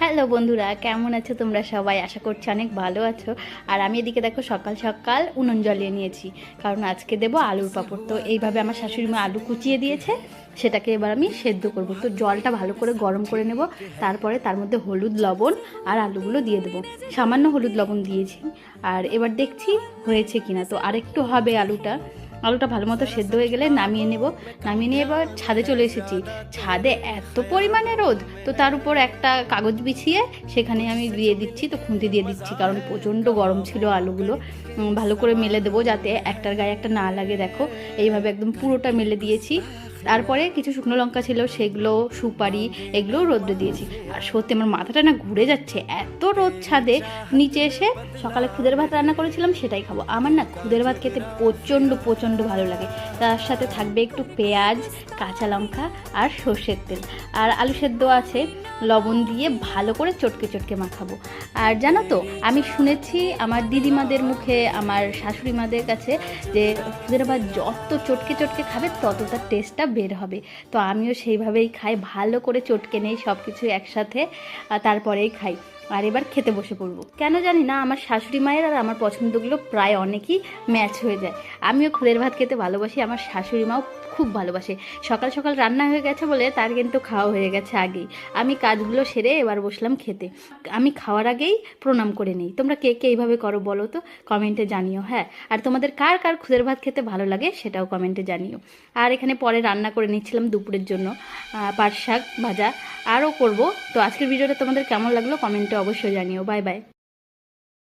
Hello বন্ধুরা, কেমন আছো তোমরা সবাই? আশা করছি অনেক ভালো আছো। আর আমি এদিকে দেখো সকাল সকাল উনুন জ্বালিয়ে নিয়েছি, কারণ আজকে দেবো আলুর পাঁপড়। তো এইভাবে আমার শাশুড়ি মা আলু কুচিয়ে দিয়েছে, সেটাকে এবার আমি সেদ্ধ করব। তো জলটা ভালো করে গরম করে নেব, তারপরে তার মধ্যে হলুদ লবণ আর আলুগুলো দিয়ে দেবো। সামান্য হলুদ লবণ দিয়েছি, আর এবার দেখছি হয়েছে কিনা। তো আরেকটু হবে আলুটা ভালো মতো সেদ্ধ হয়ে গেলে নামিয়ে নেব। নামিয়ে নিয়ে এবার ছাদে চলে এসেছি। ছাদে এত পরিমাণে রোদ, তো তার উপর একটা কাগজ বিছিয়ে সেখানে আমি দিয়ে দিচ্ছি, তো খুন্তি দিয়ে দিচ্ছি, কারণ প্রচণ্ড গরম ছিল আলুগুলো। ভালো করে মেলে দেবো যাতে একটার গায়ে একটা না লাগে। দেখো এইভাবে একদম পুরোটা মেলে দিয়েছি। তারপরে কিছু শুকনো লঙ্কা ছিল, সেগুলো, সুপারি, এগুলোও রোদ্রে দিয়েছি। আর সত্যি আমার মাথাটা না ঘুরে যাচ্ছে, এত রোদ ছাদে। নিচে এসে সকালে খুদের ভাত রান্না করেছিলাম, সেটাই খাবো। আমার না খুদের ভাত খেতে প্রচণ্ড প্রচণ্ড ভালো লাগে। তার সাথে থাকবে একটু পেঁয়াজ, কাঁচা লঙ্কা আর সর্ষের তেল, আর আলু সেদ্ধ আছে। লবণ দিয়ে ভালো করে চটকে চটকে মাখাবো। আর জানো তো, আমি শুনেছি আমার দিদিমাদের মুখে, আমার শাশুড়ি মাদের কাছে, যে খুদের ভাত যত চটকে চটকে খাবে তত তার টেস্টটা বের হবে। তো আমিও সেইভাবেই খাই, ভালো করে চটকে নেই সব কিছু একসাথে, তারপরেই খাই। আর এবার খেতে বসে পড়বো। কেন জানি না, আমার শাশুড়ি মায়ের আর আমার পছন্দগুলো প্রায় অনেকই ম্যাচ হয়ে যায়। আমিও খুদের ভাত খেতে ভালোবাসি, আমার শাশুড়ি মাও খুব ভালোবাসে। সকাল সকাল রান্না হয়ে গেছে বলে তার কিন্তু খাওয়া হয়ে গেছে আগেই। আমি কাজগুলো সেরে এবার বসলাম খেতে। আমি খাওয়ার আগেই প্রণাম করে নিই। তোমরা কে কে এইভাবে করো বলো তো, কমেন্টে জানিও। হ্যাঁ, আর তোমাদের কার কার খুদের ভাত খেতে ভালো লাগে সেটাও কমেন্টে জানিও। আর এখানে পরে রান্না করে নিচ্ছিলাম দুপুরের জন্য পাট শাক ভাজা, আরও করব। তো আজকের ভিডিওটা তোমাদের কেমন লাগলো কমেন্টে অবশ্যই জানিও। Bye bye.